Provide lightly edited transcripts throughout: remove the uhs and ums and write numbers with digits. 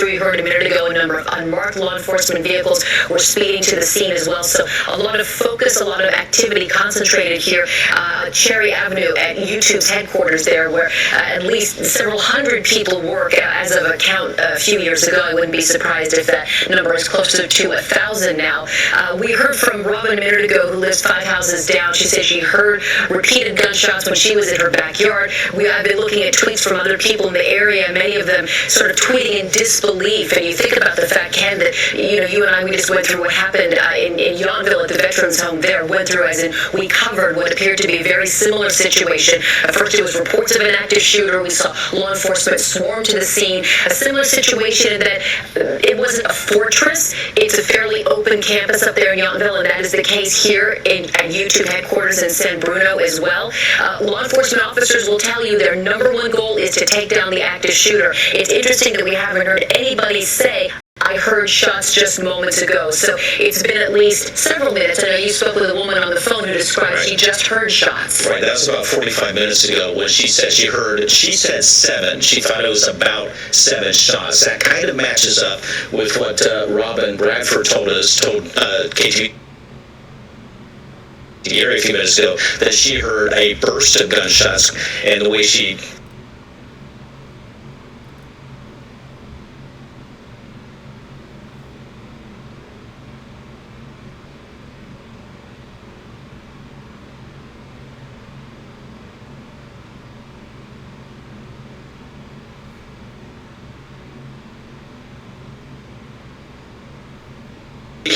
We heard a minute ago a number of unmarked law enforcement vehicles were speeding to the scene as well. So a lot of focus, a lot of activity concentrated here, Cherry Avenue at YouTube's headquarters there, where at least several hundred people work. As of a count a few years ago, I wouldn't be surprised if that number is closer to 1,000 now. We heard from Robin a minute ago, who lives 5 houses down. She said she heard repeated gunshots when she was in her backyard. I've been looking at tweets from other people in the area, many of them sort of tweeting in disbelief. And you think about the fact, Ken, that you and I, we just went through what happened in Yountville at the Veterans Home there. Went through, as in, we covered what appeared to be a very similar situation. At first, it was reports of an active shooter. We saw law enforcement swarm to the scene. A similar situation that it wasn't a fortress. It's a fairly open campus up there in Yountville, and that is the case here at YouTube headquarters in San Bruno as well. Law enforcement officers will tell you their number one goal is to take down the active shooter. It's interesting that we haven't heard anybody say, I heard shots just moments ago. So it's been at least several minutes. I know you spoke with a woman on the phone who described she just heard shots. Right, that was about 45 minutes ago when she said she said 7. She thought it was about 7 shots. That kind of matches up with what Robin Bradford told KTV area a few minutes ago, that she heard a burst of gunshots, and the way she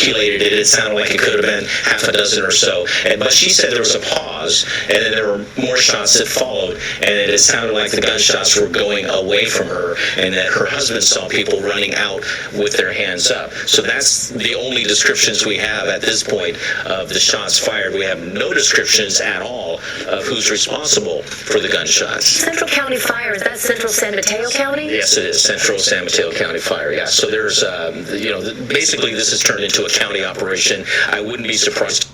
articulated it sounded like it could have been half a dozen or so. But she said there was a pause, and then there were more shots that followed, and it sounded like the gunshots were going away from her, and that her husband saw people running out with their hands up. So that's the only descriptions we have at this point of the shots fired. We have no descriptions at all of who's responsible for the gunshots. Central County Fire, is that Central San Mateo County? Yes, it is Central San Mateo County Fire. Yeah. So there's, basically this has turned into a county operation. I wouldn't be surprised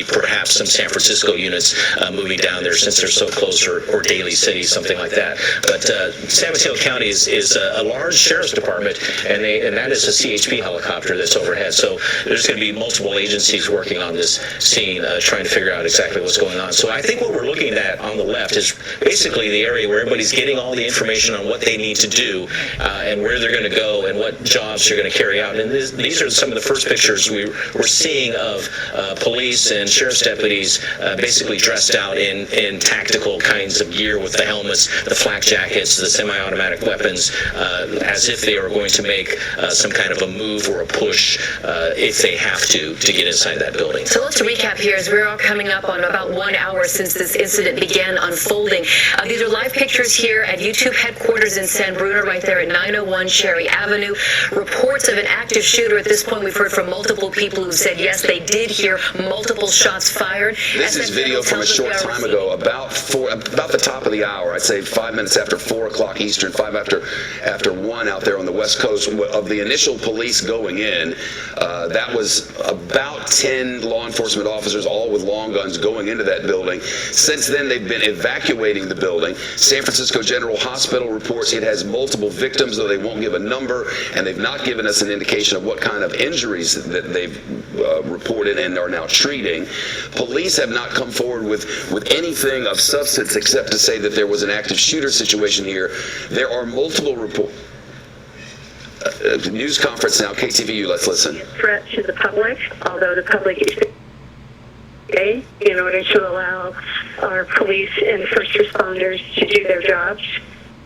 perhaps some San Francisco units moving down there since they're so close, or Daly City, something like that. But San Mateo County is a large sheriff's department, and that is a CHP helicopter that's overhead. So there's going to be multiple agencies working on this scene, trying to figure out exactly what's going on. So I think what we're looking at on the left is basically the area where everybody's getting all the information on what they need to do and where they're going to go and what jobs they're going to carry out. And these are some of the first pictures we're seeing of police and sheriff's deputies basically dressed out in tactical kinds of gear with the helmets, the flak jackets, the semi-automatic weapons, as if they are going to make some kind of a move or a push if they have to get inside that building. So let's recap here, as we're all coming up on about 1 hour since this incident began unfolding. These are live pictures here at YouTube headquarters in San Bruno, right there at 901 Cherry Avenue. Reports of an active shooter. At this point, we've heard from multiple people who said, yes, they did hear multiple shots fired. This is video from a short time ago, about the top of the hour. I'd say 5 minutes after 4 o'clock Eastern, 5 after 1 out there on the West Coast of the initial police going in. That was about 10 law enforcement officers, all with long guns, going into that building. Since then, they've been evacuating the building. San Francisco General Hospital reports it has multiple victims, though they won't give a number, and they've not given us an indication of what kind of injuries that they've reported and are now treating. Police have not come forward with anything of substance except to say that there was an active shooter situation here. There are multiple reports. News conference now, KTVU, let's listen. Threat to the public, although the public is okay in order to allow our police and first responders to do their jobs.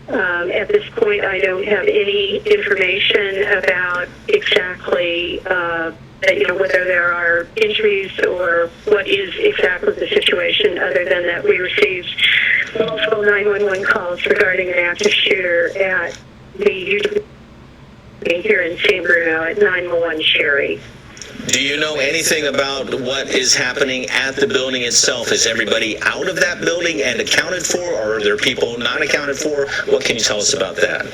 At this point, I don't have any information about exactly whether there are injuries or what is exactly the situation, other than that we received multiple 911 calls regarding an active shooter at the here in San Bruno at 901 Cherry. Do you know anything about what is happening at the building itself? Is everybody out of that building and accounted for, or are there people not accounted for? What can you tell us about that?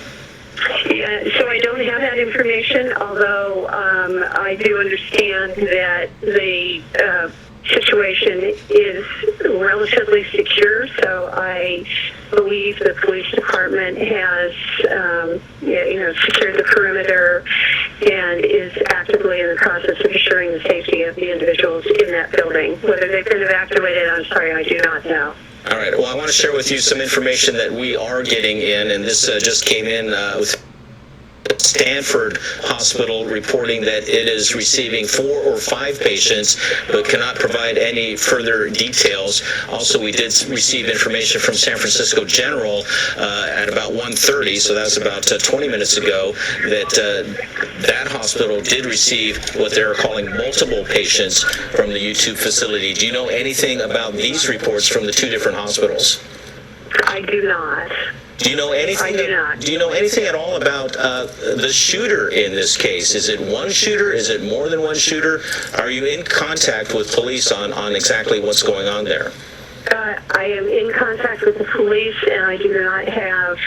Yeah, so I don't have that information, although I do understand that the situation is relatively secure, so I believe the police department has, secured the perimeter and is actively in the process of assuring the safety of the individuals in that building. Whether they've been evacuated, I'm sorry, I do not know. All right. Well, I want to share with you some information that we are getting in, and this just came in with Stanford Hospital reporting that it is receiving 4 or 5 patients, but cannot provide any further details. Also, we did receive information from San Francisco General at about 1:30, so that's about 20 minutes ago, that that hospital did receive what they're calling multiple patients from the YouTube facility. Do you know anything about these reports from the 2 different hospitals? I do not. Do you know anything? I do not. Do you know anything at all about the shooter in this case? Is it one shooter? Is it more than one shooter? Are you in contact with police on exactly what's going on there? I am in contact with the police, and I do not have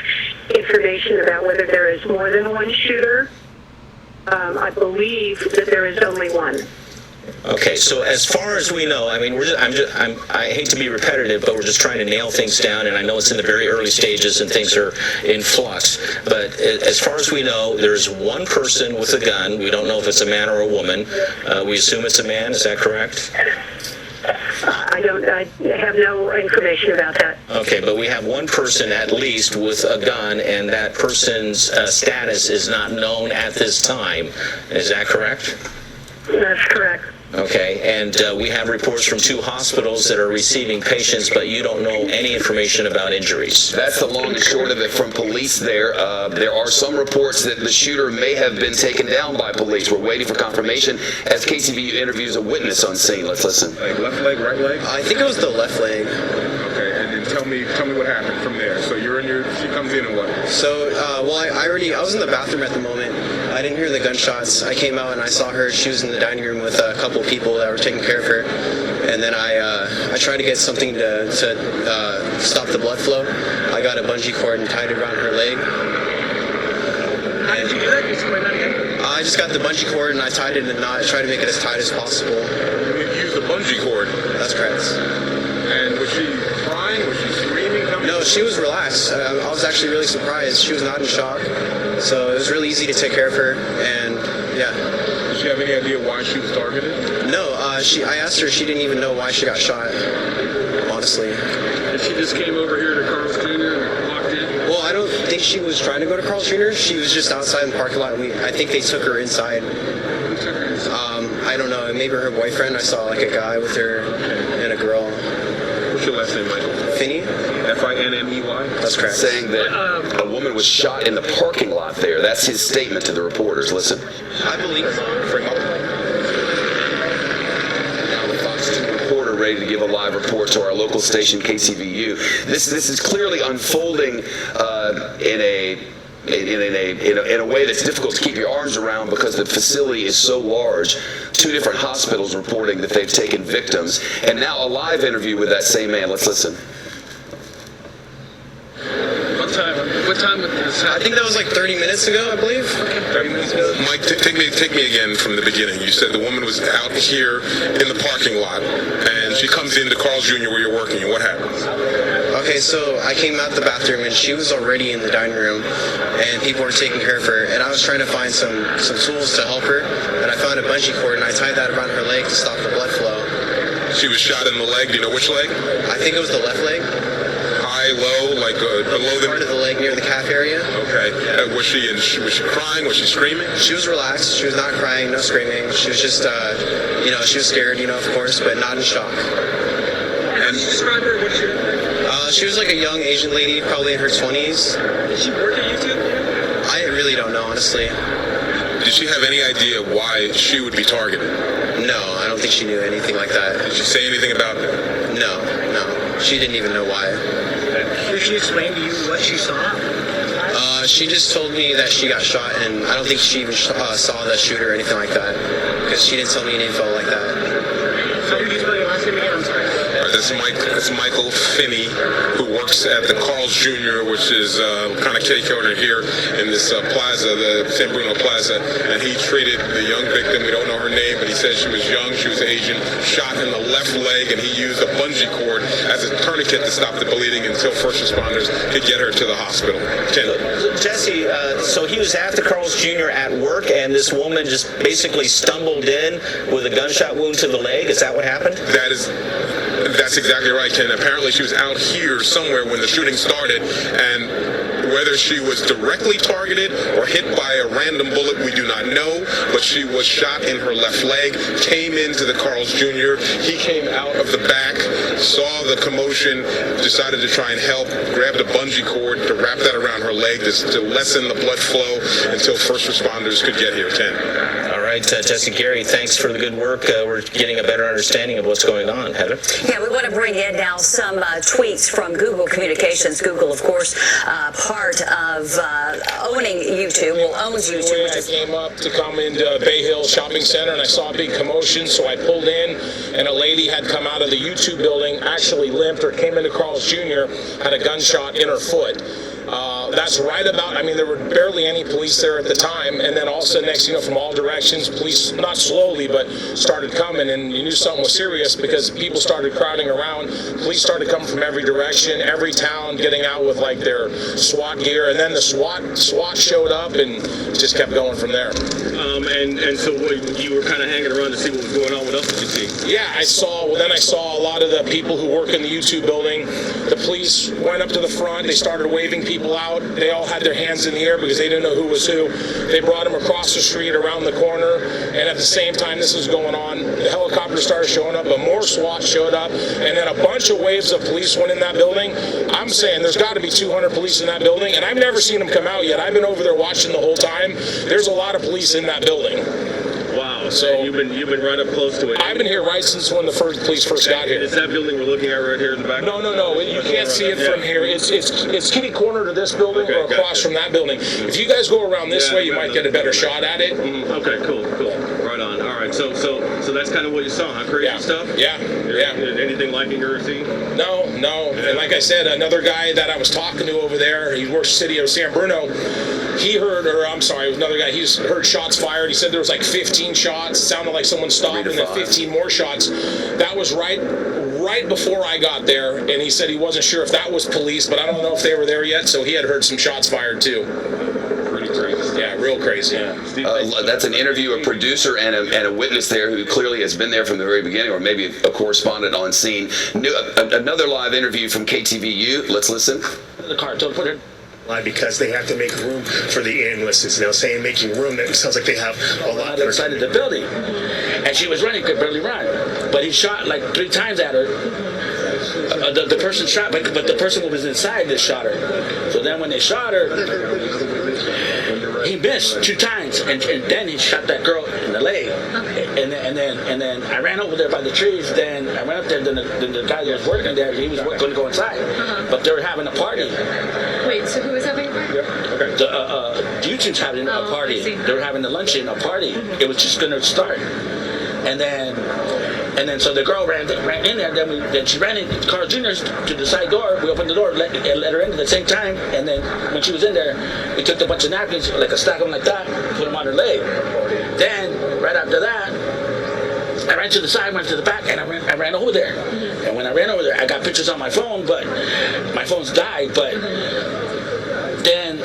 information about whether there is more than one shooter. I believe that there is only one. Okay, so as far as we know, I mean, I hate to be repetitive, but we're just trying to nail things down, and I know it's in the very early stages and things are in flux. But as far as we know, there's one person with a gun. We don't know if it's a man or a woman. We assume it's a man. Is that correct? I have no information about that. Okay, but we have one person at least with a gun, and that person's status is not known at this time. Is that correct? That's correct. Okay, and we have reports from 2 hospitals that are receiving patients, but you don't know any information about injuries. That's the long and short of it from police there. There are some reports that the shooter may have been taken down by police. We're waiting for confirmation as KCVU interviews a witness on scene. Let's listen. Like left leg, right leg? I think it was the left leg. Okay, and then tell me what happened from there. So she comes in and what? So, I was in the bathroom at the moment. I didn't hear the gunshots. I came out and I saw her. She was in the dining room with a couple people that were taking care of her. And then I tried to get something to stop the blood flow. I got a bungee cord and tied it around her leg. How did you do that? Can you explain that again? I just got the bungee cord and I tied it in a knot. I tried to make it as tight as possible. You used a bungee cord. That's correct. And was she crying? Was she screaming? No, she was relaxed. I was actually really surprised. She was not in shock. So it was really easy to take care of her. And yeah. Did she have any idea why she was targeted? No, I asked her. She didn't even know why she got shot, honestly. And she just came over here to Carl's Jr. and walked in? Well, I don't think she was trying to go to Carl's Jr. She was just outside in the parking lot. I think they took her inside. Who took her inside? I don't know. Maybe her boyfriend. I saw like a guy with her and a girl. What's your last name, Michael? Finney? F-I-N-M-E-Y? That's correct. Saying that a woman was shot in the parking lot there. That's his statement to the reporters. Listen. I believe so. Fox 2 reporter ready to give a live report to our local station KCVU. This is clearly unfolding in a way that's difficult to keep your arms around because the facility is so large. 2 different hospitals reporting that they've taken victims, and now a live interview with that same man. Let's listen. What time was this? I think that was like 30 minutes ago, I believe. 30 minutes ago. Mike, take me again from the beginning. You said the woman was out here in the parking lot, and she comes into Carl's Jr. where you're working, and what happens? Okay, so I came out the bathroom, and she was already in the dining room, and people were taking care of her, and I was trying to find some tools to help her, and I found a bungee cord, and I tied that around her leg to stop the blood flow. She was shot in the leg. Do you know which leg? I think it was the left leg. High, low, like below Part of the leg near the calf area. Okay. Was she crying? Was she screaming? She was relaxed. She was not crying, no screaming. She was just, she was scared, of course, but not in shock. How did you describe her? What did she look like? She was like a young Asian lady, probably in her 20s. Did she work at YouTube? I really don't know, honestly. Did she have any idea why she would be targeted? No, I don't think she knew anything like that. Did she say anything about it? No. She didn't even know why. Did she explain to you what she saw? She just told me that she got shot, and I don't think she even saw the shooter or anything like that, because she didn't tell me any info like that. How did you spell your last name again? I'm sorry. It's Michael Finney, who works at the Carl's Jr., which is kind of kitty-corner here in this plaza, the San Bruno Plaza, and he treated the young victim. We don't know her name, but he said she was young, she was Asian, shot in the left leg, and he used a bungee cord as a tourniquet to stop the bleeding until first responders could get her to the hospital. Ken. Jesse, so he was at the Carl's Jr. at work, and this woman just basically stumbled in with a gunshot wound to the leg. Is that what happened? That's exactly right, Ken. Apparently she was out here somewhere when the shooting started, and whether she was directly targeted or hit by a random bullet, we do not know, but she was shot in her left leg, came into the Carl's Jr. He came out of the back, saw the commotion, decided to try and help, grabbed a bungee cord to wrap that around her leg to lessen the blood flow until first responders could get here, Ken. All right, Jesse, Gary, thanks for the good work. We're getting a better understanding of what's going on. Heather? Yeah, we want to bring in now some tweets from Google Communications. Google, of course, part of owning YouTube, owns YouTube. I came up to come into Bay Hill Shopping Center, and I saw a big commotion, so I pulled in, and a lady had come out of the YouTube building, actually limped or came into Carl's Jr., had a gunshot in her foot. That's right about, I mean, there were barely any police there at the time, and then all of a sudden, next, from all directions, police, not slowly, but started coming, and you knew something was serious because people started crowding around. Police started coming from every direction, every town, getting out with, like, their SWAT gear, and then the SWAT showed up and just kept going from there. And so you were kind of hanging around to see what was going on. What else did you see? Yeah, I saw a lot of the people who work in the YouTube building. The police went up to the front. They started waving people out. They all had their hands in the air because they didn't know who was who. They brought them across the street, around the corner, and at the same time this was going on, the helicopter started showing up, but more SWAT showed up, and then a bunch of waves of police went in that building. I'm saying there's got to be 200 police in that building, and I've never seen them come out yet. I've been over there watching the whole time. There's a lot of police in that building. Wow. So you've been right up close to it. I've been here right since when the police first got here. Is that building we're looking at right here in the back? No. You can't see it from here. It's kitty corner to this building or across from that building. If you guys go around this way, you might get a better shot at it. Okay, cool. Right on. All right. So that's kind of what you saw, huh? Crazy stuff? Yeah. Anything like it you ever seen? No. And like I said, another guy that I was talking to over there, he works city of San Bruno. He heard, it was another guy, he's heard shots fired. He said there was like 15 shots. It sounded like someone stopped, and then 15 more shots. That was right before I got there, and he said he wasn't sure if that was police, but I don't know if they were there yet, so he had heard some shots fired too. Pretty crazy. Yeah, real crazy. Yeah. That's an interview, a producer and a witness there who clearly has been there from the very beginning, or maybe a correspondent on scene. Another live interview from KTVU. Let's listen. The car, don't put it. Because they have to make room for the ambulances. They'll say making room, that sounds like they have a lot inside of the building. And she was running, could barely run. But he shot like 3 times at her. The person shot, but the person who was inside just shot her. So then when they shot her, he missed 2 times, and then he shot that girl in the leg. And then I ran over there by the trees. Then I went up there. Then the guy that was working there, he was going to go inside, but they were having a party. Wait, so who was having a party? Okay. The YouTube's having a party. They were having a luncheon, a party. It was just going to start, and then so the girl ran in there. Then she ran in Carl Jr.'s to the side door. We opened the door, let her in at the same time. And then when she was in there, we took a bunch of napkins, like a stack of them like that, put them on her leg. Then right after that, I ran to the side, went to the back, and I ran over there. And when I ran over there, I got pictures on my phone, but my phone's died. But then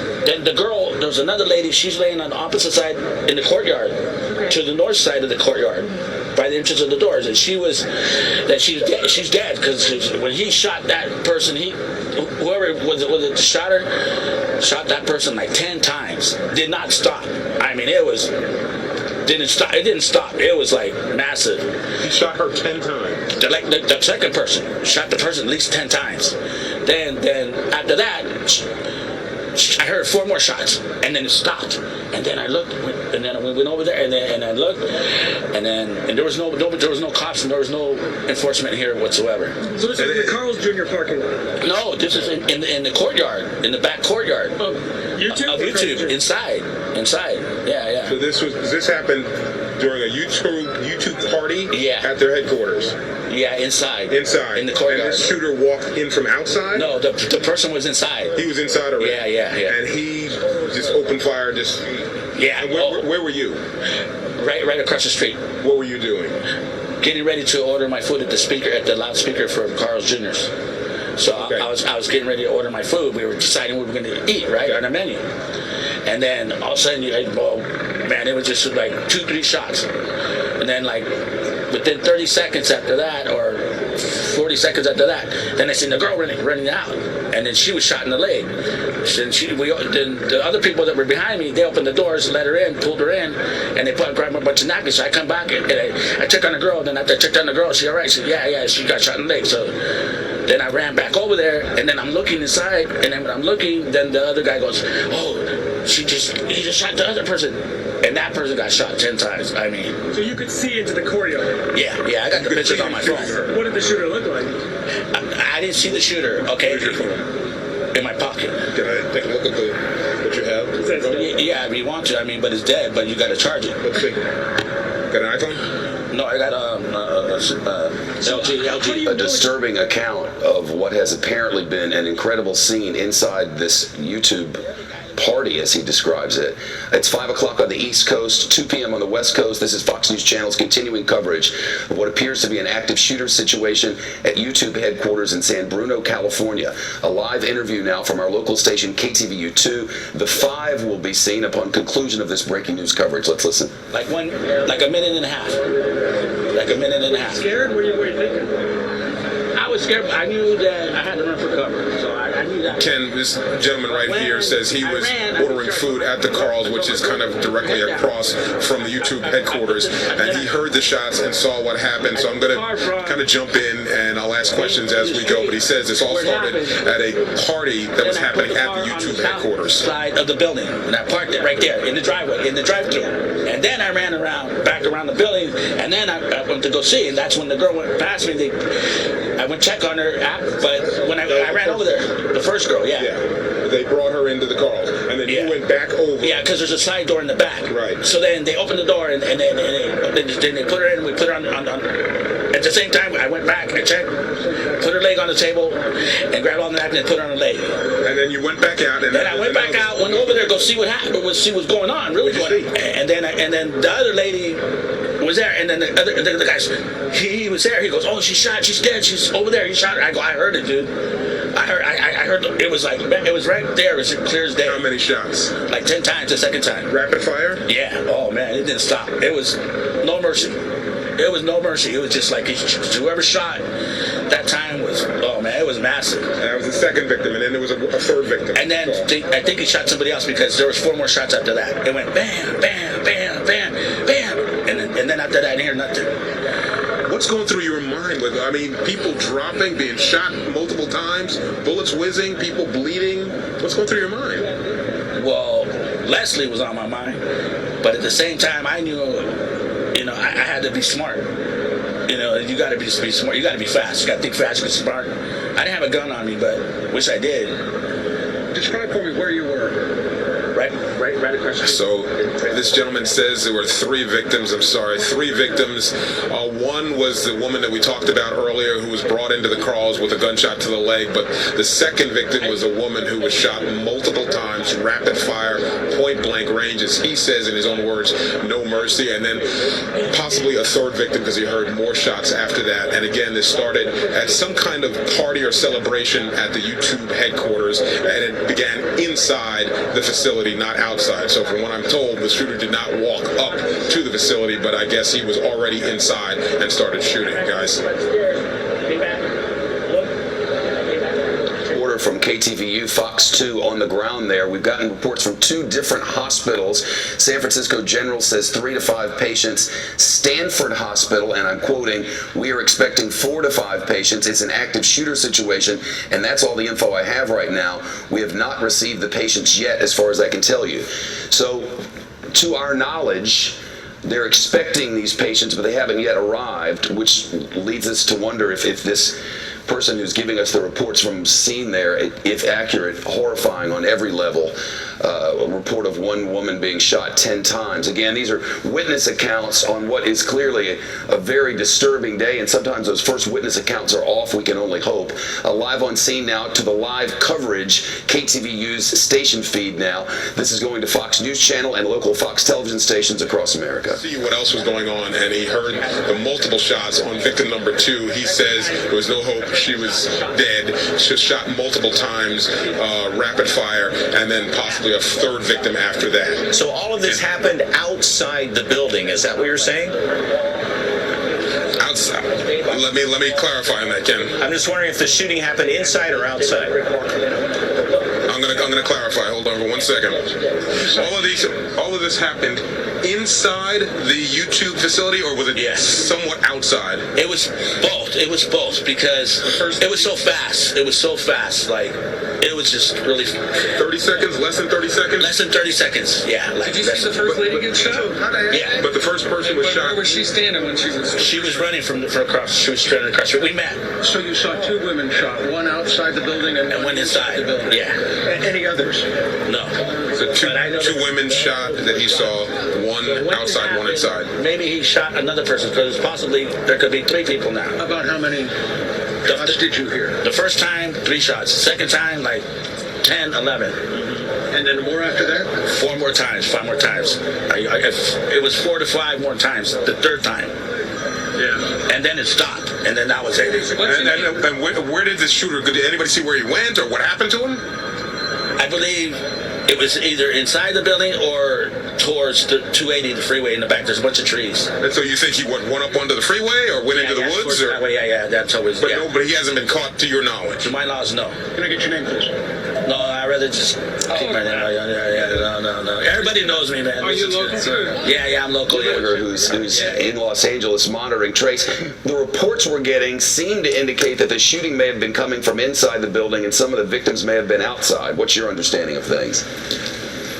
the girl, there was another lady. She's laying on the opposite side in the courtyard, to the north side of the courtyard, by the entrance of the doors, and she's dead because when he shot that person, whoever was it shot her, shot that person like 10 times, did not stop. I mean, didn't stop. It didn't stop. It was like massive. He shot her 10 times. The second person shot the person at least 10 times. Then after that, I heard 4 more shots, and then it stopped. And then I looked, and then we went over there, and I looked, and there was no cops, and there was no enforcement here whatsoever. So this is in the Carl's Jr. parking lot? No, this is in the courtyard, in the back courtyard. YouTube? Of YouTube, inside. Yeah. So this happened during a YouTube party Yeah. at their headquarters. Yeah, inside. Inside. In the courtyard. And the shooter walked in from outside? No, the person was inside. He was inside already? Yeah. And he just opened fire, just... Yeah. And where were you? Right across the street. What were you doing? Getting ready to order my food at the loudspeaker from Carl's Jr.'s. So Okay. I was getting ready to order my food. We were deciding what we were going to eat, right, on the menu. And then all of a sudden, it was just like 2-3 shots. And then like within 30 seconds after that, or 40 seconds after that, then I seen the girl running out. And then she was shot in the leg. Then the other people that were behind me, they opened the doors, let her in, pulled her in, and they grabbed a bunch of napkins. So I come back and I check on the girl. Then after I checked on the girl, she all right? She said, yeah, she got shot in the leg. So then I ran back over there, and then I'm looking inside, and then when I'm looking, then the other guy goes, oh, he just shot the other person. And that person got shot 10 times. I mean... So you could see into the courtyard? Yeah, I got the pictures on my phone. What did the shooter look like? I didn't see the shooter, okay? Where's your phone? In my pocket. Can I take a look at what you have? Yeah, if you want to, but it's dead, but you got to charge it. Let's see. Got an iPhone? No, I got LG. A disturbing account of what has apparently been an incredible scene inside this YouTube party, as he describes it. It's 5 o'clock on the East Coast, 2 p.m. on the West Coast. This is Fox News Channel's continuing coverage of what appears to be an active shooter situation at YouTube headquarters in San Bruno, California. A live interview now from our local station, KTVU2. The 5 will be seen upon conclusion of this breaking news coverage. Let's listen. Like a minute and a half. Like a minute and a half. Scared? What were you thinking? I was scared. I knew that I had to run for cover, so I knew that. Ken, this gentleman right here says he was ordering food at the Carl's, which is kind of directly across from the YouTube headquarters, and he heard the shots and saw what happened. So I'm going to kind of jump in and I'll ask questions as we go. But he says this all started at a party that was happening at the YouTube headquarters. Side of the building, and I parked it right there in the driveway, in the drive-thru. And then I ran back around the building, and then I went to go see, and that's when the girl went past me. I went check on her app, but when I ran over there, the first girl, yeah. They brought her into the Carl's, and then you went back over. Yeah, because there's a side door in the back. Right. So then they opened the door, and then they put her in. We put her on. At the same time, I went back, I checked, put her leg on the table, and grabbed on the napkin and put her on her leg. And then you went back out. And then I went back out, went over there, go see what happened, see what's going on, really going on. And then the other lady was there, and then the guy, he was there. He goes, oh, she's shot, she's dead, she's over there. He shot her. I go, I heard it, dude. I heard it was right there. It was clear as day. How many shots? Like 10 times the second time. Rapid fire? Yeah. Oh man, it didn't stop. It was no mercy. It was no mercy. It was just like whoever shot that time was, oh man, it was massive. And that was the second victim, and then there was a third victim. And then I think he shot somebody else because there was 4 more shots after that. It went bam, bam, bam, bam, bam, and then after that I didn't hear nothing. What's going through your mind with, people dropping, being shot multiple times, bullets whizzing, people bleeding? What's going through your mind? Well, Leslie was on my mind, but at the same time, I knew, I had to be smart. You got to be smart. You got to be fast. You got to think fast, get smart. I didn't have a gun on me, but wish I did. Describe for me where you were. Right across the street. So this gentleman says there were 3 victims. 3 victims. One was the woman that we talked about earlier who was brought into the Carl's with a gunshot to the leg. But the second victim was a woman who was shot multiple times, rapid fire, point blank range, as he says in his own words, no mercy. And then possibly a third victim because he heard more shots after that. And again, this started at some kind of party or celebration at the YouTube headquarters, and it began inside the facility, not outside. So from what I'm told, the shooter did not walk up to the facility, but I guess he was already inside and started shooting, guys. Order from KTVU, Fox 2 on the ground there. We've gotten reports from 2 different hospitals. San Francisco General says 3 to 5 patients. Stanford Hospital, and I'm quoting, we are expecting 4 to 5 patients. It's an active shooter situation, and that's all the info I have right now. We have not received the patients yet, as far as I can tell you. So, to our knowledge, they're expecting these patients, but they haven't yet arrived, which leads us to wonder if this person who's giving us the reports from scene there, if accurate, horrifying on every level. A report of one woman being shot 10 times. Again, these are witness accounts on what is clearly a very disturbing day, and sometimes those first witness accounts are off, we can only hope. Live on scene now to the live coverage, KTVU's station feed now. This is going to Fox News Channel and local Fox television stations across America. See what else was going on, and he heard the multiple shots on victim number 2. He says there was no hope. She was dead. She was shot multiple times, rapid fire, and then possibly a third victim after that. So all of this happened outside the building. Is that what you're saying? Outside. Let me clarify on that, Ken. I'm just wondering if the shooting happened inside or outside. I'm gonna clarify. Hold on for 1 second. All of this happened inside the YouTube facility, or was it somewhat outside? It was both. It was both because it was so fast. It was so fast. Like, it was just really 30 seconds, less than 30 seconds. Less than 30 seconds. Yeah. Like, did you see the first lady get shot? Yeah. But the first person was shot. Where was she standing when she was? She was running from across. She was running across. We met. So you saw 2 women shot, one outside the building and one inside the building. Yeah. Any others? No. So two women shot that he saw, one outside, one inside. Maybe he shot another person because possibly there could be 3 people now. About how many shots did you hear? The first time, 3 shots. The second time, like 10, 11. And then more after that? 4 more times, 5 more times. It was 4 to 5 more times the third time. Yeah. And then it stopped. And then that was it. And where did the shooter, did anybody see where he went or what happened to him? I believe it was either inside the building or towards the 280, the freeway in the back. There's a bunch of trees. And so you think he went up onto the freeway or went into the woods? Or? That way, yeah, that's always. But no, but he hasn't been caught to your knowledge. To my knowledge, no. Can I get your name, please? No, I'd rather just keep my name. No. Everybody knows me, man. Are you local too? Yeah, I'm local. Yeah. Who's in Los Angeles monitoring Trace. The reports we're getting seem to indicate that the shooting may have been coming from inside the building and some of the victims may have been outside. What's your understanding of things?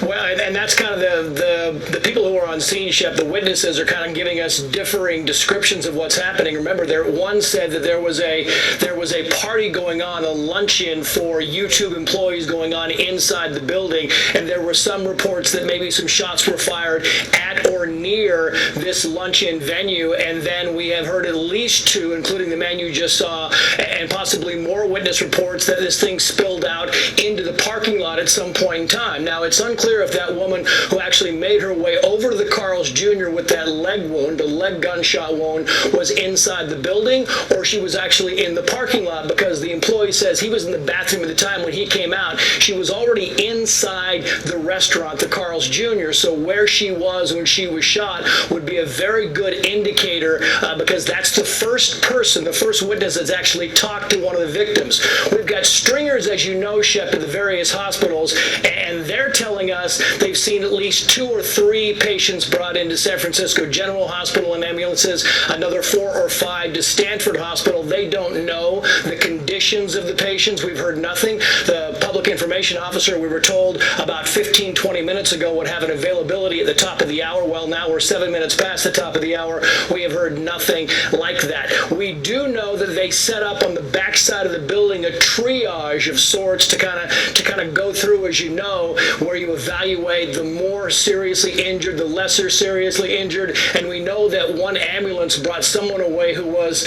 Well, and that's kind of the people who are on scene, Shep. The witnesses are kind of giving us differing descriptions of what's happening. Remember, one said that there was a party going on, a luncheon for YouTube employees going on inside the building, and there were some reports that maybe some shots were fired at or near this luncheon venue. And then we have heard at least 2, including the man you just saw, and possibly more witness reports that this thing spilled out into the parking lot at some point in time. Now, it's unclear if that woman who actually made her way over to the Carl's Jr. with that leg wound, a leg gunshot wound, was inside the building or she was actually in the parking lot, because the employee says he was in the bathroom at the time when he came out. She was already inside the restaurant, the Carl's Jr., so where she was when she was shot would be a very good indicator, because that's the first person, the first witness that's actually talked to one of the victims. We've got stringers, as you know, Shep, at the various hospitals, and they're telling us they've seen at least 2 or 3 patients brought into San Francisco General Hospital in ambulances, another 4 or 5 to Stanford Hospital. They don't know the conditions of the patients. We've heard nothing. The public information officer, we were told about 15, 20 minutes ago, would have an availability at the top of the hour. Well, now we're 7 minutes past the top of the hour. We have heard nothing like that. We do know that they set up on the backside of the building a triage of sorts to kind of go through, as you know, where you evaluate the more seriously injured, the lesser seriously injured, and we know that one ambulance brought someone away who was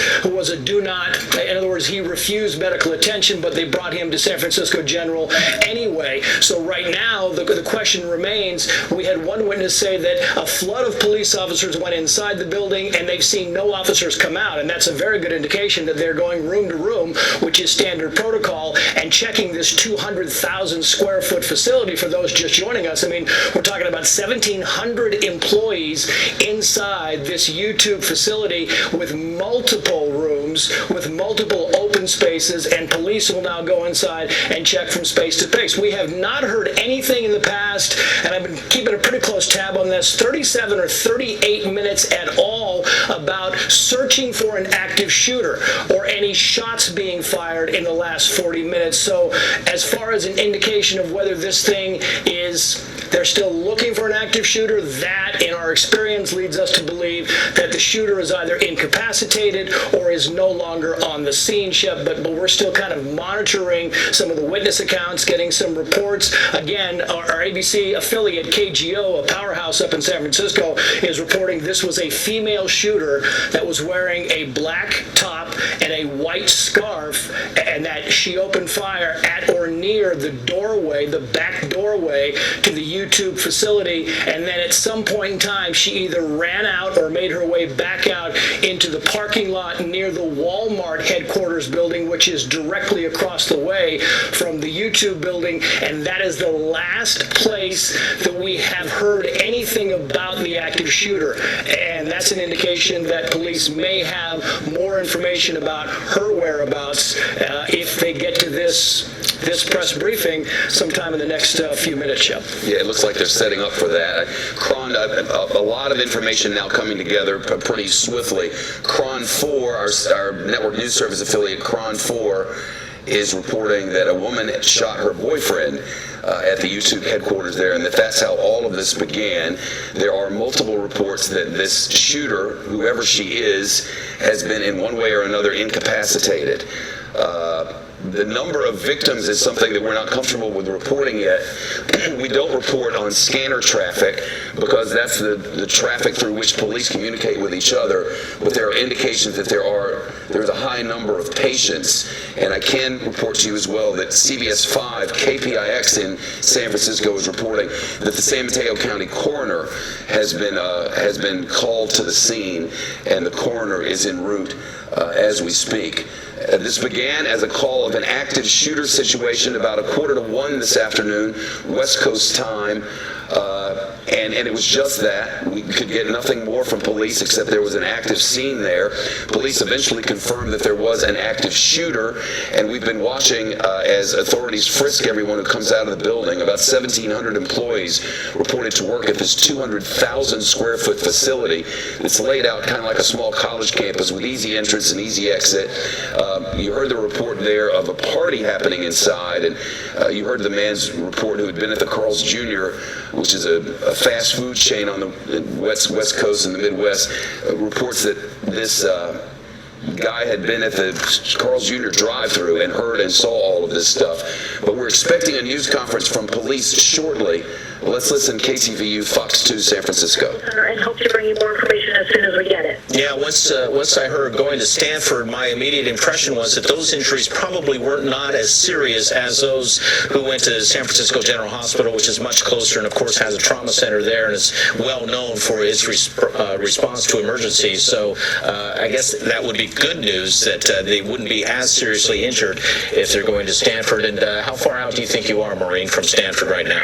a do not, in other words, he refused medical attention, but they brought him to San Francisco General anyway. So right now, the question remains, we had one witness say that a flood of police officers went inside the building and they've seen no officers come out, and that's a very good indication that they're going room to room, which is standard protocol, and checking this 200,000 square foot facility. For those just joining us, I mean, we're talking about 1,700 employees inside this YouTube facility with multiple rooms, with multiple open spaces, and police will now go inside and check from space to space. We have not heard anything in the past, and I've been keeping a pretty close tab on this, 37 or 38 minutes at all about searching for an active shooter or any shots being fired in the last 40 minutes. So as far as an indication of whether this thing is They're still looking for an active shooter. That, in our experience, leads us to believe that the shooter is either incapacitated or is no longer on the scene, Shep, but we're still kind of monitoring some of the witness accounts, getting some reports. Again, our ABC affiliate, KGO, a powerhouse up in San Francisco, is reporting this was a female shooter that was wearing a black top and a white scarf, and that she opened fire at or near the doorway, the back doorway to the YouTube facility, and then at some point in time she either ran out or made her way back out into the parking lot near the Walmart headquarters building, which is directly across the way from the YouTube building, and that is the last place that we have heard anything about the active shooter. And that's an indication that police may have more information about her whereabouts if they get to this press briefing sometime in the next few minutes, Shep. Yeah, it looks like they're setting up for that. Cron, a lot of information now coming together pretty swiftly. Cron 4, our network news service affiliate, Cron 4, is reporting that a woman shot her boyfriend at the YouTube headquarters there, and that's how all of this began. There are multiple reports that this shooter, whoever she is, has been in one way or another incapacitated. The number of victims is something that we're not comfortable with reporting yet. We don't report on scanner traffic because that's the traffic through which police communicate with each other. But there are indications that there's a high number of patients. And I can report to you as well that CBS 5 KPIX in San Francisco is reporting that the San Mateo County coroner has been called to the scene, and the coroner is en route as we speak. This began as a call of an active shooter situation about 1:45 this afternoon, West Coast time. And it was just that. We could get nothing more from police except there was an active scene there. Police eventually confirmed that there was an active shooter, and we've been watching as authorities frisk everyone who comes out of the building. About 1,700 employees reported to work at this 200,000 square foot facility. It's laid out kind of like a small college campus with easy entrance and easy exit. You heard the report there of a party happening inside, and you heard the man's report who had been at the Carl's Jr., which is a fast food chain on the West Coast in the Midwest, reports that this guy had been at the Carl's Jr. drive-thru and heard and saw all of this stuff. But we're expecting a news conference from police shortly. Let's listen. KTVU, Fox 2, San Francisco. And hope to bring you more information as soon as we get it. Yeah, once I heard going to Stanford, my immediate impression was that those injuries probably were not as serious as those who went to San Francisco General Hospital, which is much closer and, of course, has a trauma center there and is well known for its response to emergencies. So I guess that would be good news that they wouldn't be as seriously injured if they're going to Stanford. And how far out do you think you are, Maureen, from Stanford right now?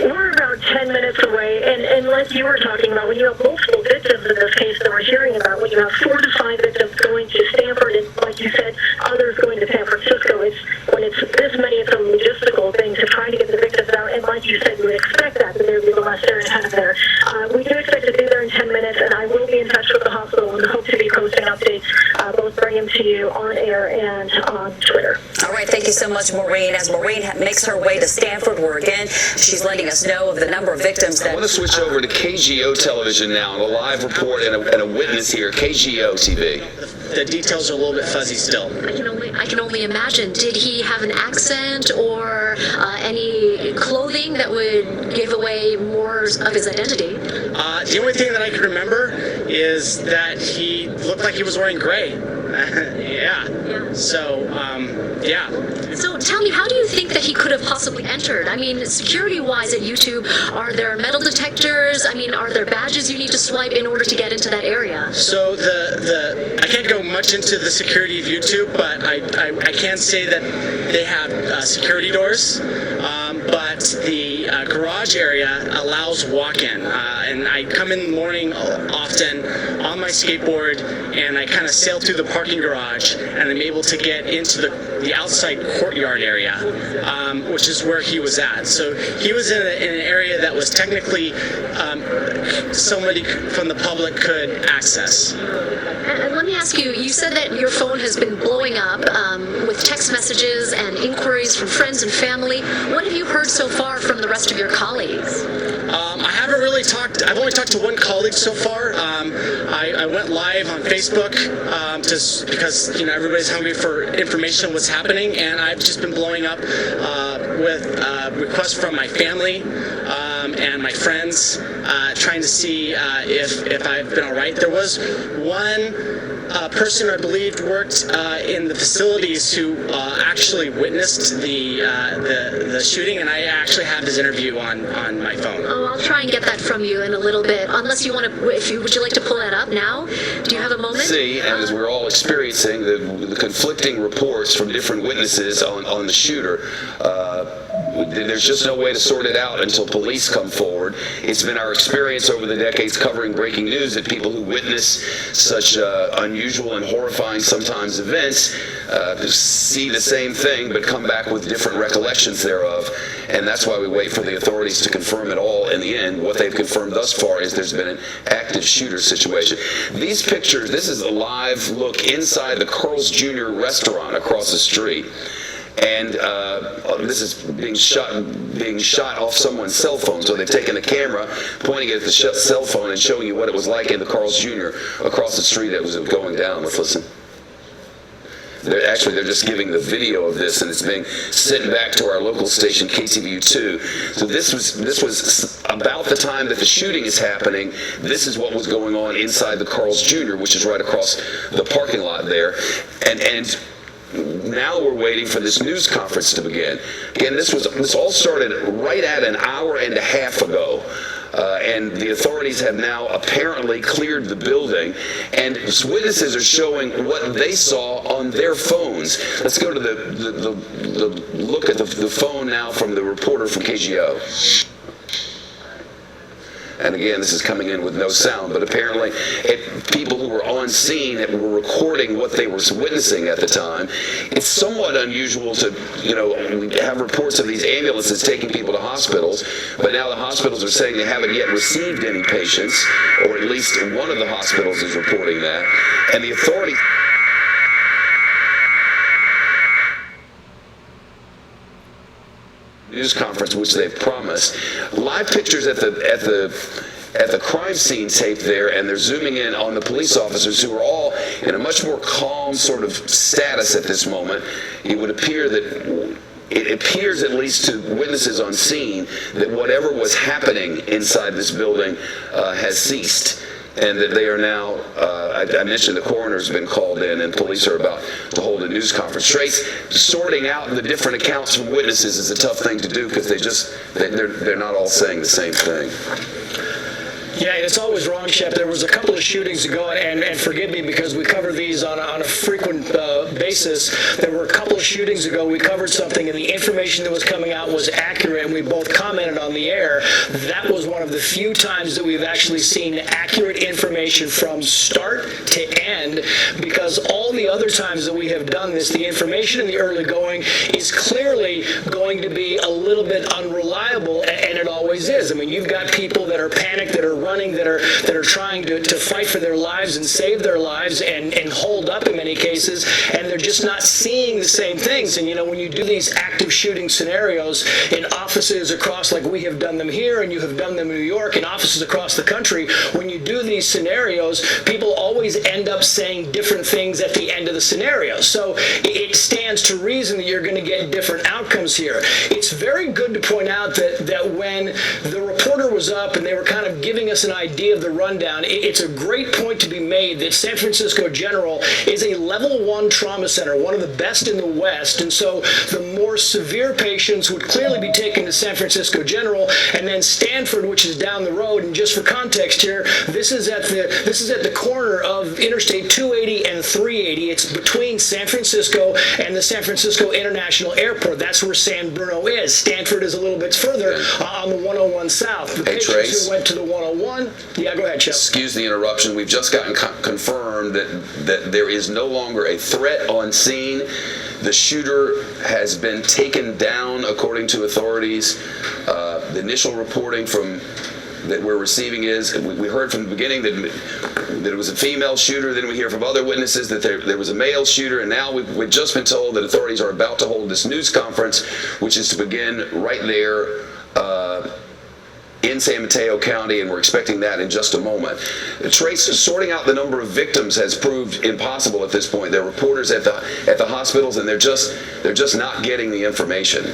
We're about 10 minutes away, and like you were talking about, when you have multiple victims in this case that we're hearing about, when you have 4 to 5 victims going to Stanford, and like you said, others going to San Francisco, when it's this many, it's a logistical thing to trying to get the victims out, and like you said, you would expect that there would be a lot there and kind of there. We do expect to be there in 10 minutes, and I will be in touch with the hospital and hope to be posting updates, both bring them to you on air and on Twitter. All right, thank you so much, Maureen. As Maureen makes her way to Stanford, where again, she's letting us know of the number of victims that... I want to switch over to KGO television now, and a live report and a witness here. KGO TV. The details are a little bit fuzzy still. I can only imagine. Did he have an accent or any clothing that would give away more of his identity? The only thing that I can remember is that he looked like he was wearing gray. Yeah. So, yeah. So tell me, how do you think that he could have possibly entered? I mean, security-wise at YouTube, are there metal detectors? I mean, are there badges you need to swipe in order to get into that area? So I can't go much into the security of YouTube, but I can say that they have security doors, but the garage area allows walk-in, and I come in the morning often on my skateboard, and I kind of sail through the parking garage, and I'm able to get into the outside courtyard area, which is where he was at. So he was in an area that was technically somebody from the public could access. And let me ask you, you said that your phone has been blowing up with text messages and inquiries from friends and family. What have you heard so far from the rest of your colleagues? I haven't really talked. I've only talked to one colleague so far. I went live on Facebook just because everybody's hungry for information on what's happening, and I've just been blowing up with requests from my family and my friends, trying to see if I've been all right. There was one person I believed worked in the facilities who actually witnessed the shooting, and I actually have his interview on my phone. Oh, I'll try and get that from you in a little bit. Unless you want to, would you like to pull that up now? Do you have a moment? See, and as we're all experiencing the conflicting reports from different witnesses on the shooter, there's just no way to sort it out until police come forward. It's been our experience over the decades covering breaking news that people who witness such unusual and horrifying sometimes events see the same thing but come back with different recollections thereof. And that's why we wait for the authorities to confirm it all. In the end, what they've confirmed thus far is there's been an active shooter situation. These pictures, this is a live look inside the Carl's Jr. restaurant across the street. And this is being shot off someone's cell phone. So they've taken the camera, pointing it at the cell phone and showing you what it was like in the Carl's Jr. across the street that was going down. Let's listen. They're just giving the video of this, and it's being sent back to our local station, KTVU2. So this was about the time that the shooting is happening. This is what was going on inside the Carl's Jr., which is right across the parking lot there. And now we're waiting for this news conference to begin. Again, this all started right at an hour and a half ago. And the authorities have now apparently cleared the building, and witnesses are showing what they saw on their phones. Let's go to the look at the phone now from the reporter from KGO. And again, this is coming in with no sound, but apparently people who were on scene that were recording what they were witnessing at the time. It's somewhat unusual to, we have reports of these ambulances taking people to hospitals, but now the hospitals are saying they haven't yet received any patients, or at least one of the hospitals is reporting that. And the authorities... news conference, which they've promised. Live pictures at the crime scene tape there, and they're zooming in on the police officers who are all in a much more calm sort of status at this moment. It would appear that it appears, at least to witnesses on scene, that whatever was happening inside this building has ceased. And that they are now, I mentioned the coroner's been called in, and police are about to hold a news conference. Sorting out the different accounts from witnesses is a tough thing to do because they're not all saying the same thing. Yeah, it's always wrong, Shep. There was a couple of shootings ago, and forgive me because we cover these on a frequent basis. There were a couple of shootings ago. We covered something, and the information that was coming out was accurate, and we both commented on the air. That was one of the few times that we've actually seen accurate information from start to end, because all the other times that we have done this, the information in the early going is clearly going to be a little bit unreliable, and it always is. I mean, you've got people that are panicked, that are running, that are trying to fight for their lives and save their lives and hold up in many cases, and they're just not seeing the same things. And when you do these active shooting scenarios in offices across, like we have done them here and you have done them in New York, and offices across the country, when you do these scenarios, people always end up saying different things at the end of the scenario. So it stands to reason that you're going to get different outcomes here. It's very good to point out that when the reporter was up and they were kind of giving us an idea of the rundown, it's a great point to be made that San Francisco General is a level 1 trauma center, one of the best in the West, and so the more severe patients would clearly be taken to San Francisco General, and then Stanford, which is down the road. And just for context here, this is at the corner of Interstate 280 and 380. It's between San Francisco and the San Francisco International Airport. That's where San Bruno is. Stanford is a little bit further on the 101 South. The patients who went to the 101. Yeah, go ahead, Chip. Excuse the interruption. We've just gotten confirmed that there is no longer a threat on scene. The shooter has been taken down, according to authorities. The initial reporting from that we're receiving is, we heard from the beginning that it was a female shooter, then we hear from other witnesses that there was a male shooter, and now we've just been told that authorities are about to hold this news conference, which is to begin right there in San Mateo County, and we're expecting that in just a moment. Trace, sorting out the number of victims has proved impossible at this point. There are reporters at the hospitals, and they're just not getting the information.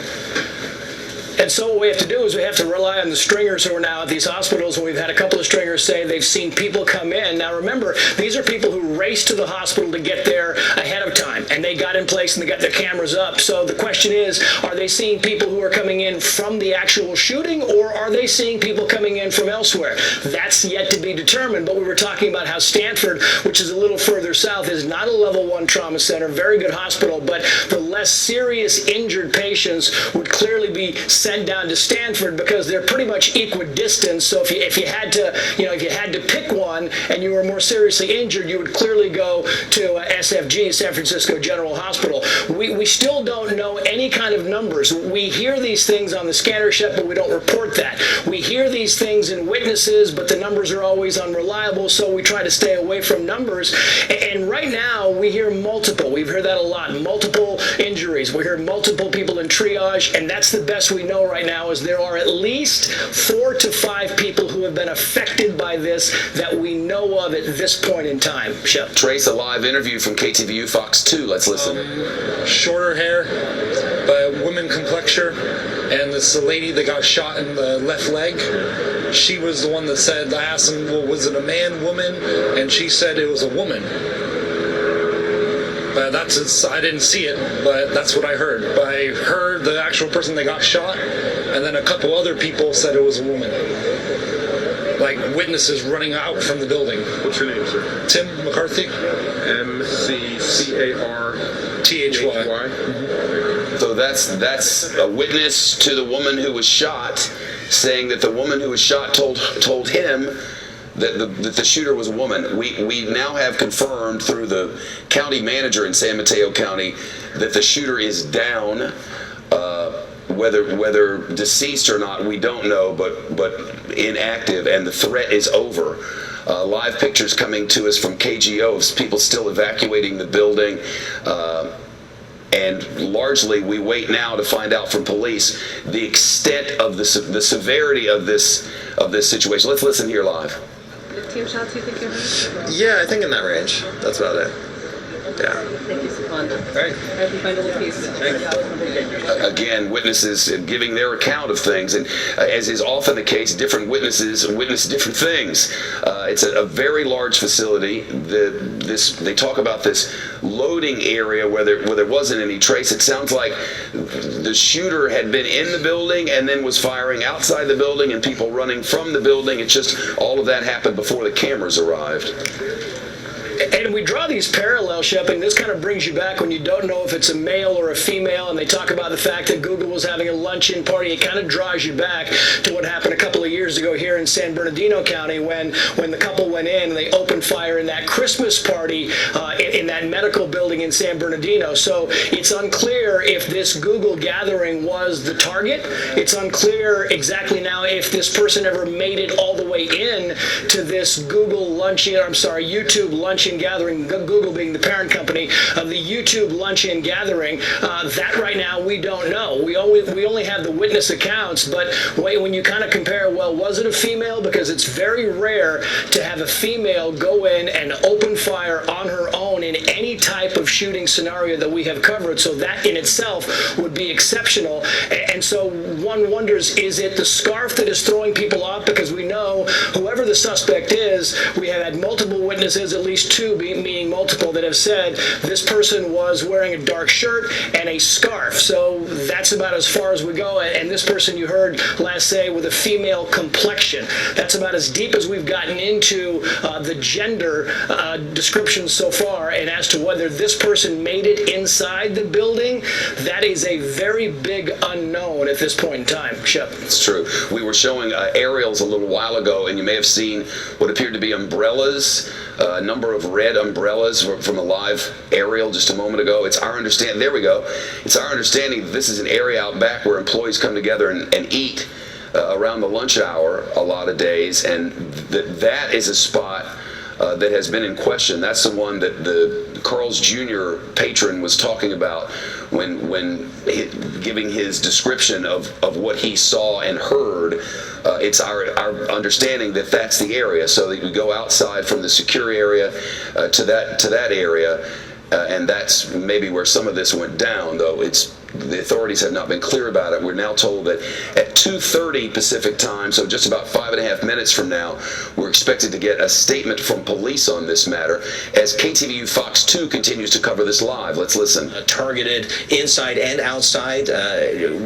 And so what we have to do is we have to rely on the stringers who are now at these hospitals, and we've had a couple of stringers say they've seen people come in. Now remember, these are people who raced to the hospital to get there ahead of time, and they got in place and they got their cameras up. So the question is, are they seeing people who are coming in from the actual shooting, or are they seeing people coming in from elsewhere? That's yet to be determined, but we were talking about how Stanford, which is a little further south, is not a level 1 trauma center, very good hospital, but the less serious injured patients would clearly be sent down to Stanford because they're pretty much equidistant. So if you had to pick one and you were more seriously injured, you would clearly go to SFG, San Francisco General Hospital. We still don't know any kind of numbers. We hear these things on the scanner ship, but we don't report that. We hear these things in witnesses, but the numbers are always unreliable, so we try to stay away from numbers. And right now, we hear multiple. We've heard that a lot. Multiple injuries. We hear multiple people in triage, and that's the best we know right now, is there are at least 4 to 5 people who have been affected by this that we know of at this point in time. Shep. Trace, a live interview from KTVU Fox 2. Let's listen. Shorter hair, but woman complexion, and this lady that got shot in the left leg, she was the one that said, I asked him, well, was it a man, woman? And she said it was a woman. I didn't see it, but that's what I heard. But I heard the actual person that got shot, and then a couple other people said it was a woman. Like witnesses running out from the building. What's your name, sir? Tim McCarthy. McCarthy. So that's a witness to the woman who was shot, saying that the woman who was shot told him that the shooter was a woman. We now have confirmed through the county manager in San Mateo County that the shooter is down. Whether deceased or not, we don't know, but inactive, and the threat is over. Live pictures coming to us from KGO of people still evacuating the building. And largely, we wait now to find out from police the extent of the severity of this situation. Let's listen here live. 15 shots, you think you're hurt? Yeah, I think in that range. That's about it. Yeah. Thank you, Savon. All right. I hope you find a little peace. Again, witnesses giving their account of things, and as is often the case, different witnesses witness different things. It's a very large facility. They talk about this loading area where there wasn't any trace. It sounds like the shooter had been in the building and then was firing outside the building and people running from the building. It's just all of that happened before the cameras arrived. And we draw these parallels, Shep, and this kind of brings you back when you don't know if it's a male or a female, and they talk about the fact that Google was having a luncheon party. It kind of draws you back to what happened a couple of years ago here in San Bernardino County when the couple went in and they opened fire in that Christmas party in that medical building in San Bernardino. So it's unclear if this Google gathering was the target. It's unclear exactly now if this person ever made it all the way in to this YouTube luncheon gathering, Google being the parent company of the YouTube luncheon gathering. That right now we don't know. We only have the witness accounts, but when you kind of compare, well, was it a female? Because it's very rare to have a female go in and open fire on her own in any type of shooting scenario that we have covered. So that in itself would be exceptional. And so one wonders, is it the scarf that is throwing people off? Because we know whoever the suspect is, we have had multiple witnesses, at least 2, meaning multiple, that have said this person was wearing a dark shirt and a scarf. So that's about as far as we go. And this person you heard last say with a female complexion. That's about as deep as we've gotten into the gender description so far. And as to whether this person made it inside the building, that is a very big unknown at this point in time. Shep. It's true. We were showing aerials a little while ago, and you may have seen what appeared to be umbrellas, a number of red umbrellas from a live aerial just a moment ago. It's our understanding that this is an area out back where employees come together and eat. around the lunch hour a lot of days, and that is a spot that has been in question. That's the one that the Carl's Jr. patron was talking about when giving his description of what he saw and heard. It's our understanding that that's the area, so that you go outside from the secure area to that area, and that's maybe where some of this went down, though the authorities have not been clear about it. We're now told that at 2:30 Pacific time, so just about 5.5 minutes from now, we're expected to get a statement from police on this matter as KTVU Fox 2 continues to cover this live. Let's listen. Targeted inside and outside,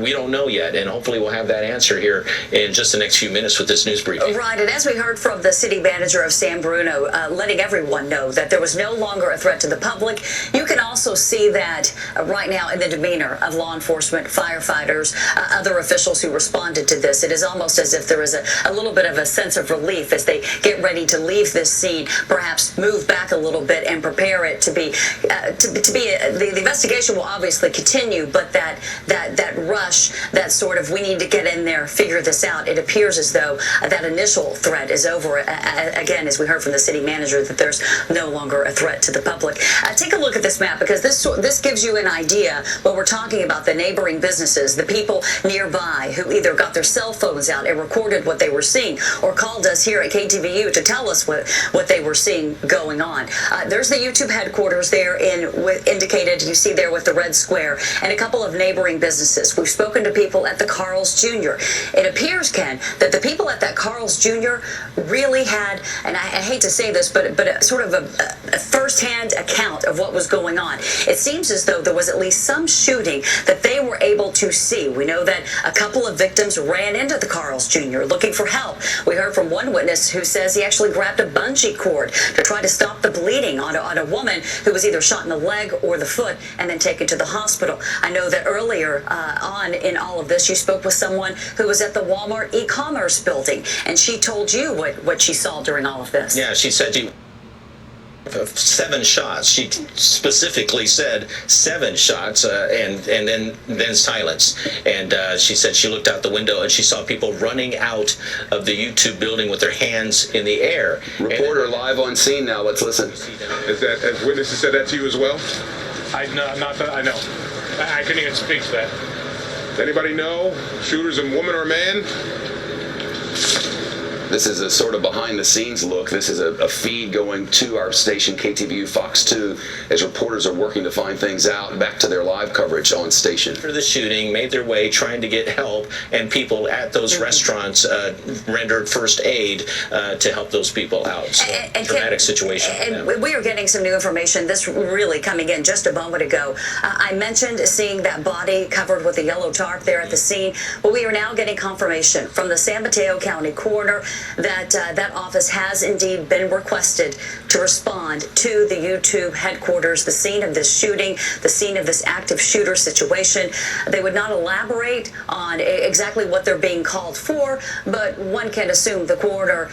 we don't know yet, and hopefully we'll have that answer here in just the next few minutes with this news briefing. Right, and as we heard from the city manager of San Bruno, letting everyone know that there was no longer a threat to the public. You can also see that right now in the demeanor of law enforcement, firefighters, other officials who responded to this. It is almost as if there is a little bit of a sense of relief as they get ready to leave this scene, perhaps move back a little bit and prepare it to be the investigation will obviously continue, but that rush, that sort of we need to get in there, figure this out. It appears as though that initial threat is over. Again, as we heard from the city manager, that there's no longer a threat to the public. Take a look at this map, because this gives you an idea when we're talking about the neighboring businesses, the people nearby who either got their cell phones out and recorded what they were seeing, or called us here at KTVU to tell us what they were seeing going on. There's the YouTube headquarters there indicated, you see there with the red square, and a couple of neighboring businesses. We've spoken to people at the Carl's Jr. It appears, Ken, that the people at that Carl's Jr. really had, and I hate to say this, but sort of a first-hand account of what was going on. It seems as though there was at least some shooting that they were able to see. We know that a couple of victims ran into the Carl's Jr. looking for help. We heard from one witness who says he actually grabbed a bungee cord to try to stop the bleeding on a woman who was either shot in the leg or the foot and then taken to the hospital. I know that earlier on in all of this, you spoke with someone who was at the Walmart e-commerce building, and she told you what she saw during all of this. Yeah, she said 7 shots. She specifically said 7 shots, and then silence. And she said she looked out the window and she saw people running out of the YouTube building with their hands in the air. Reporter live on scene now. Let's listen. Has witnesses said that to you as well? Not that I know. I couldn't even speak to that. Does anybody know? Shooter's a woman or a man? This is a sort of behind-the-scenes look. This is a feed going to our station, KTVU Fox 2, as reporters are working to find things out, back to their live coverage on station. After the shooting, made their way trying to get help, and people at those restaurants rendered first aid to help those people out. So, dramatic situation. And we are getting some new information. This really coming in just a moment ago. I mentioned seeing that body covered with a yellow tarp there at the scene. Well, we are now getting confirmation from the San Mateo County coroner that that office has indeed been requested to respond to the YouTube headquarters, the scene of this shooting, the scene of this active shooter situation. They would not elaborate on exactly what they're being called for, but one can assume the coroner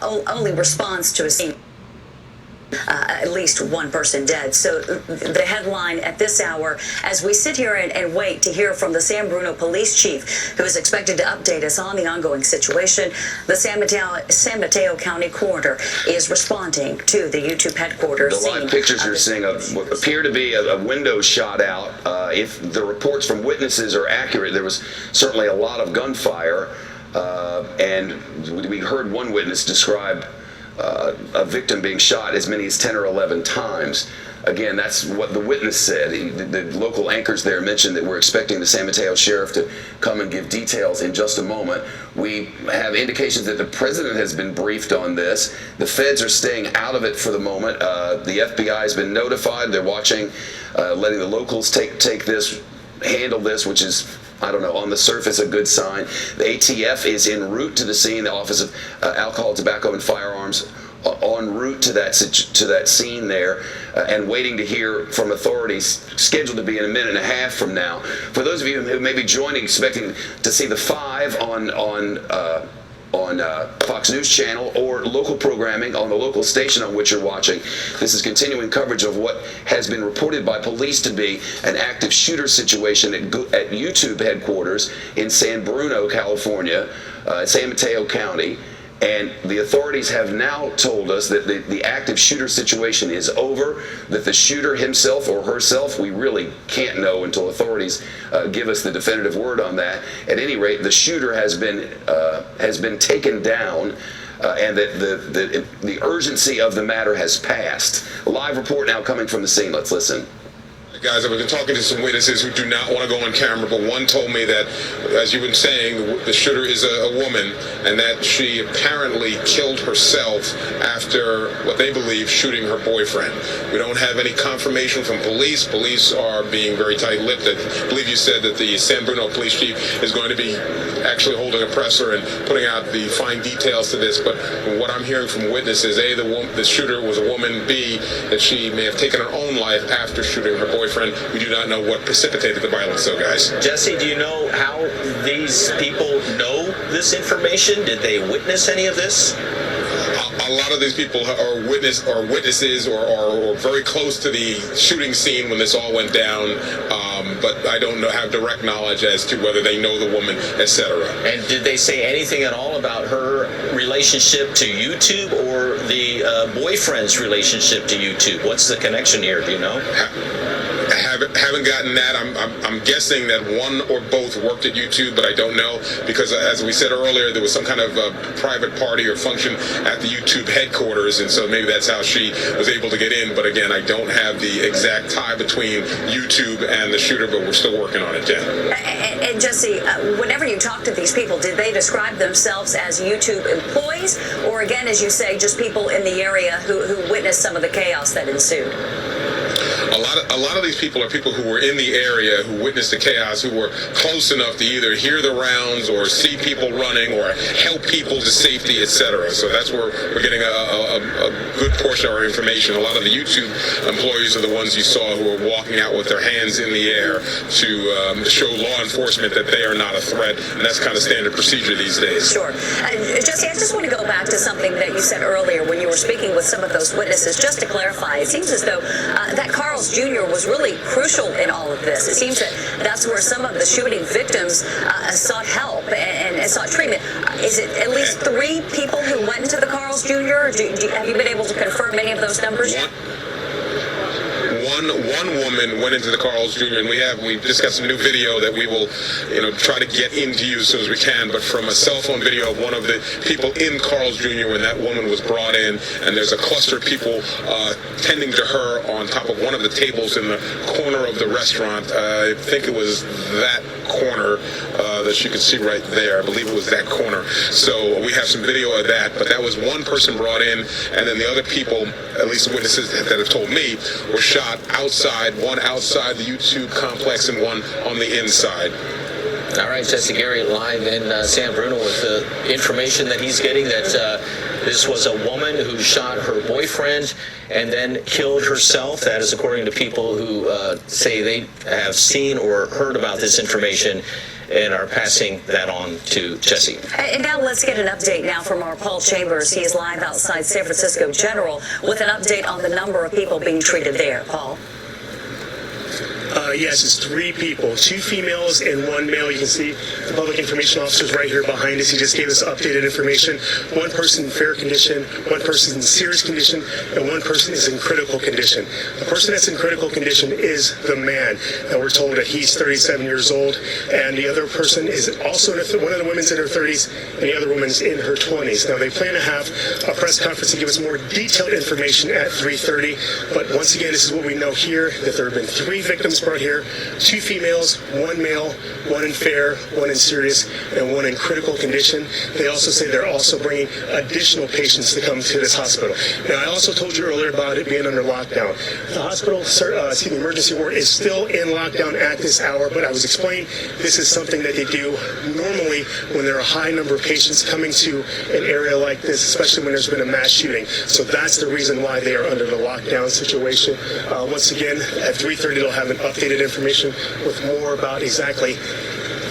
only responds to a scene. At least one person dead. So the headline at this hour, as we sit here and wait to hear from the San Bruno police chief, who is expected to update us on the ongoing situation, the San Mateo County coroner is responding to the YouTube headquarters. The live pictures you're seeing what appear to be a window shot out. If the reports from witnesses are accurate, there was certainly a lot of gunfire, and we heard one witness describe a victim being shot as many as 10 or 11 times. Again, that's what the witness said. The local anchors there mentioned that we're expecting the San Mateo sheriff to come and give details in just a moment. We have indications that the president has been briefed on this. The feds are staying out of it for the moment. The FBI has been notified. They're watching, letting the locals handle this, which is, I don't know, on the surface a good sign. The ATF is en route to the scene, the Office of Alcohol, Tobacco, and Firearms, en route to that scene there, and waiting to hear from authorities, scheduled to be in a minute and a half from now. For those of you who may be joining, expecting to see the 5 on on Fox News Channel or local programming on the local station on which you're watching. This is continuing coverage of what has been reported by police to be an active shooter situation at YouTube headquarters in San Bruno, California, San Mateo County. And the authorities have now told us that the active shooter situation is over, that the shooter himself or herself, we really can't know until authorities give us the definitive word on that. At any rate, the shooter has been taken down, and that the urgency of the matter has passed. A live report now coming from the scene. Let's listen. Guys, I've been talking to some witnesses who do not want to go on camera, but one told me that, as you've been saying, the shooter is a woman, and that she apparently killed herself after what they believe shooting her boyfriend. We don't have any confirmation from police. Police are being very tight-lipped. I believe you said that the San Bruno police chief is going to be actually holding a presser and putting out the fine details to this, but from what I'm hearing from witnesses, A, the shooter was a woman, B, that she may have taken her own life after shooting her boyfriend. We do not know what precipitated the violence, though, guys. Jesse, do you know how these people know this information? Did they witness any of this? A lot of these people are witnesses or very close to the shooting scene when this all went down, but I don't have direct knowledge as to whether they know the woman, etc. And did they say anything at all about her relationship to YouTube or the boyfriend's relationship to YouTube? What's the connection here? Do you know? Haven't gotten that. I'm guessing that one or both worked at YouTube, but I don't know, because as we said earlier, there was some kind of private party or function at the YouTube headquarters, and so maybe that's how she was able to get in. But again, I don't have the exact tie between YouTube and the shooter, but we're still working on it, Jen. And Jesse, whenever you talk to these people, did they describe themselves as YouTube employees, or again, as you say, just people in the area who witnessed some of the chaos that ensued? A lot of these people are people who were in the area, who witnessed the chaos, who were close enough to either hear the rounds or see people running or help people to safety, etc. So that's where we're getting a good portion of our information. A lot of the YouTube employees are the ones you saw who are walking out with their hands in the air to show law enforcement that they are not a threat, and that's kind of standard procedure these days. Sure. Jesse, I just want to go back to something that you said earlier when you were speaking with some of those witnesses. Just to clarify, it seems as though that Carl's Jr. was really crucial in all of this. It seems that that's where some of the shooting victims sought help and sought treatment. Is it at least 3 people who went into the Carl's Jr.? Have you been able to confirm any of those numbers yet? One woman went into the Carl's Jr. and we've just got some new video that we will try to get into you as soon as we can, but from a cell phone video of one of the people in Carl's Jr. when that woman was brought in, and there's a cluster of people tending to her on top of one of the tables in the corner of the restaurant. I think it was that corner that you can see right there. I believe it was that corner. So we have some video of that, but that was one person brought in, and then the other people, at least the witnesses that have told me, were shot outside, one outside the YouTube complex and one on the inside. All right, Jesse Gary live in San Bruno with the information that he's getting that this was a woman who shot her boyfriend and then killed herself. That is according to people who say they have seen or heard about this information and are passing that on to Jesse. And now let's get an update now from our Paul Chambers. He is live outside San Francisco General with an update on the number of people being treated there. Paul? Yes, it's 3 people, 2 females and 1 male. You can see the public information officer's right here behind us. He just gave us updated information. 1 person in fair condition, 1 person in serious condition, and 1 person is in critical condition. The person that's in critical condition is the man. And we're told that he's 37 years old, and the other person is also, one of the women's in her 30s, and the other woman's in her 20s. Now, they plan to have a press conference to give us more detailed information at 3:30, but once again, this is what we know here, that there have been 3 victims brought here, 2 females, 1 male, 1 in fair, 1 in serious, and 1 in critical condition. They also say they're also bringing additional patients to come to this hospital. Now, I also told you earlier about it being under lockdown. The hospital, emergency ward is still in lockdown at this hour, but I was explaining this is something that they do normally when there are a high number of patients coming to an area like this, especially when there's been a mass shooting. So that's the reason why they are under the lockdown situation. Once again, at 3:30, they'll have an updated information with more about exactly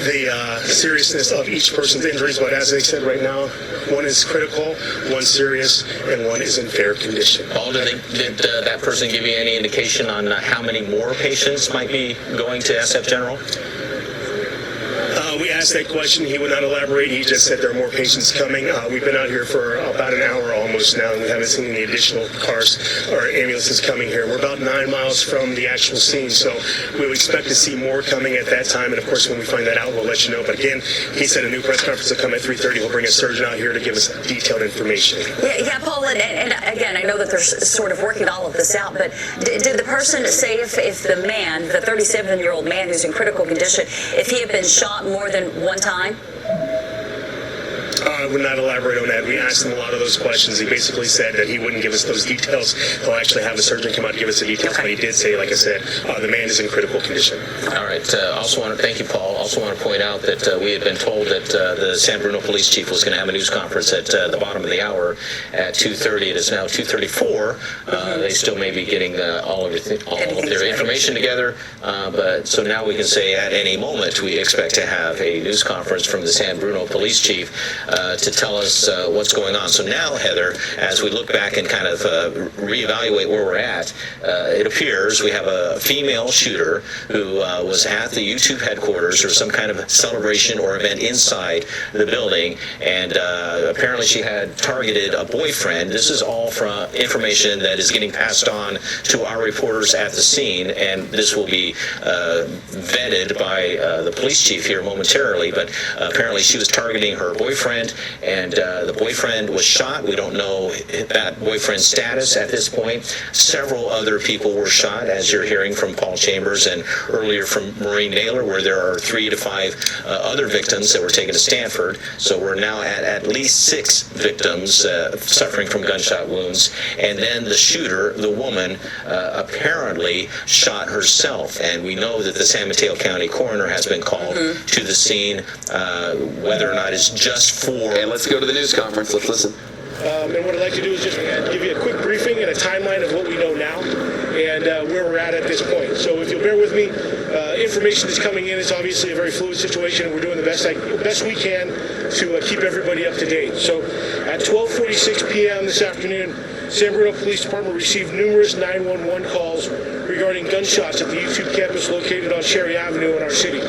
the seriousness of each person's injuries, but as they said right now, One is critical, one serious, and one is in fair condition. Paul, did that person give you any indication on how many more patients might be going to SF General? We asked that question. He would not elaborate. He just said there are more patients coming. We've been out here for about an hour almost now, and we haven't seen any additional cars or ambulances coming here. We're about 9 miles from the actual scene, so we would expect to see more coming at that time. And of course, when we find that out, we'll let you know. But again, he said a new press conference will come at 3:30. He'll bring a surgeon out here to give us detailed information. Yeah, Paul, and again, I know that they're sort of working all of this out, but did the person say if the man, the 37-year-old man who's in critical condition, if he had been shot more than one time? I would not elaborate on that. We asked him a lot of those questions. He basically said that he wouldn't give us those details. He'll actually have a surgeon come out and give us the details. Okay. But he did say, like I said, the man is in critical condition. All right. Also want to thank you, Paul. Also want to point out that we had been told that the San Bruno police chief was going to have a news conference at the bottom of the hour at 2:30. It is now 2:34. They still may be getting all of their information together. But so now we can say at any moment we expect to have a news conference from the San Bruno police chief to tell us what's going on. So now, Heather, as we look back and kind of reevaluate where we're at, it appears we have a female shooter who was at the YouTube headquarters or some kind of celebration or event inside the building, and apparently she had targeted a boyfriend. This is all from information that is getting passed on to our reporters at the scene, and this will be vetted by the police chief here momentarily, but apparently she was targeting her boyfriend, and the boyfriend was shot. We don't know that boyfriend's status at this point. Several other people were shot, as you're hearing from Paul Chambers and earlier from Maureen Naylor, where there are 3 to 5 other victims that were taken to Stanford. So we're now at least 6 victims suffering from gunshot wounds. And then the shooter, the woman, apparently shot herself. And we know that the San Mateo County coroner has been called to the scene. Whether or not it's just for... And let's go to the news conference. Let's listen. And what I'd like to do is just give you a quick briefing and a timeline of what we know now and where we're at this point. So if you'll bear with me, information is coming in. It's obviously a very fluid situation, and we're doing the best we can to keep everybody up to date. So at 12:46 p.m. this afternoon, San Bruno Police Department received numerous 911 calls regarding gunshots at the YouTube campus located on Cherry Avenue in our city.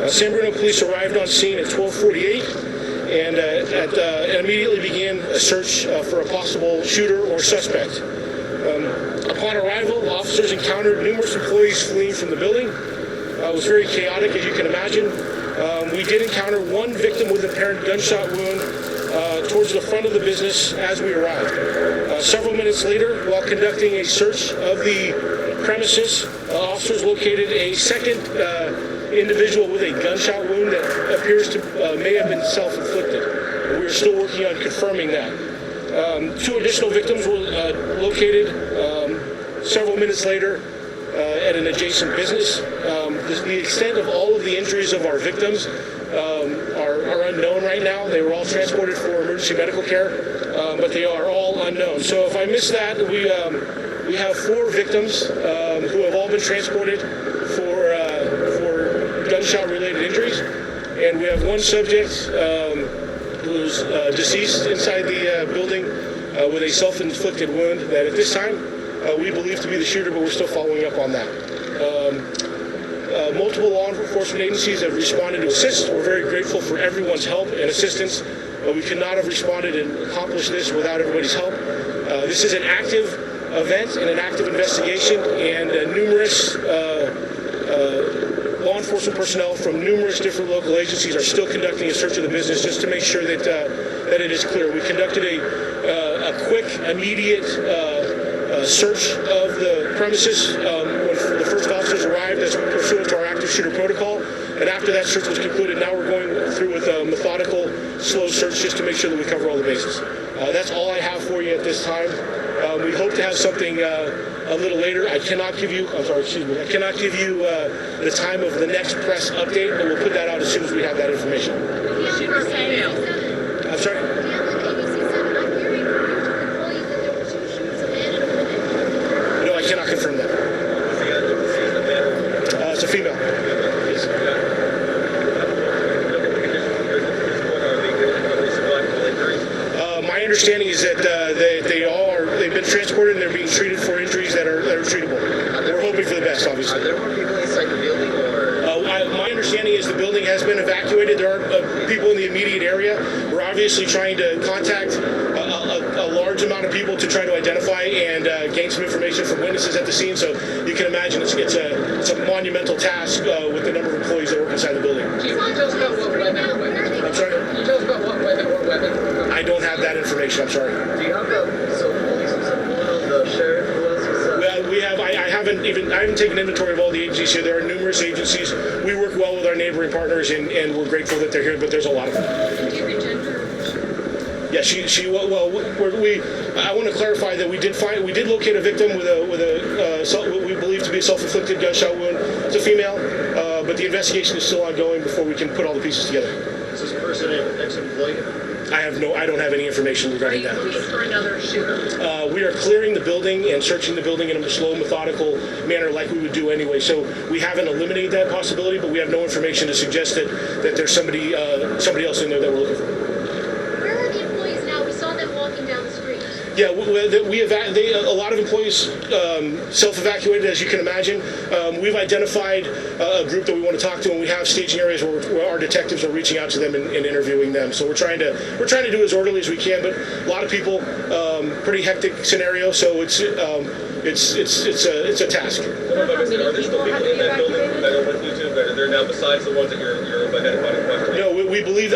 San Bruno Police arrived on scene at 12:48. And immediately began a search for a possible shooter or suspect. Upon arrival, officers encountered numerous employees fleeing from the building. It was very chaotic, as you can imagine. We did encounter one victim with an apparent gunshot wound towards the front of the business as we arrived. Several minutes later, while conducting a search of the premises, officers located a second individual with a gunshot wound that appears to may have been self-inflicted. We're still working on confirming that. 2 additional victims were located several minutes later at an adjacent business. The extent of all of the injuries of our victims are unknown right now. They were all transported for emergency medical care, but they are all unknown. So if I miss that, we have 4 victims who have all been transported for gunshot-related injuries, and we have 1 subject who's deceased inside the building with a self-inflicted wound that at this time we believe to be the shooter, but we're still following up on that. Multiple law enforcement agencies have responded to assist. We're very grateful for everyone's help and assistance, but we could not have responded and accomplished this without everybody's help. This is an active event and an active investigation, and numerous law enforcement personnel from numerous different local agencies are still conducting a search of the business just to make sure that that it is clear. We conducted a quick, immediate search of the premises when the first officers arrived as pursuant to our active shooter protocol. And after that search was concluded, now we're going through with a methodical, slow search just to make sure that we cover all the bases. That's all I have for you at this time. We hope to have something a little later. I cannot give you the time of the next press update, but we'll put that out as soon as we have that information. I'm sorry? No, I cannot confirm that. It's a female. understanding is that they've been transported and they're being treated for injuries that are treatable. We're hoping for the best, obviously. Are there more people inside the building, or? My understanding is the building has been evacuated. There are people in the immediate area. We're obviously trying to contact a large amount of people to try to identify and gain some information from witnesses at the scene. So you can imagine it's a monumental task with the number of employees that work inside the building. Can you tell us about what weapon? I'm sorry? Can you tell us about what weapon or weapon? I don't have that information. I'm sorry. Do you have police was one of the sheriff who was? Well, we have. I haven't taken inventory of all the agencies here. There are numerous agencies. We work well with our neighboring partners, and we're grateful that they're here. But there's a lot of them. Do you read gender? Yeah, I want to clarify that we did locate a victim with what we believe to be a self-inflicted gunshot wound. It's a female, but the investigation is still ongoing before we can put all the pieces together. Is this person an ex-employee? I don't have any information regarding that. Are you looking for another shooter? We are clearing the building and searching the building in a slow, methodical manner like we would do anyway. So we haven't eliminated that possibility, but we have no information to suggest that there's somebody else in there that we're looking for. Where are the employees now? We saw them walking down the street. Yeah, a lot of employees self-evacuated, as you can imagine. We've identified a group that we want to talk to, and we have staging areas where our detectives are reaching out to them and interviewing them. So we're trying to do it as orderly as we can. But a lot of people, pretty hectic scenario. So it's a task. Are there still people in that building that are with you too? That are there now besides the ones that you're identifying and questioning? No,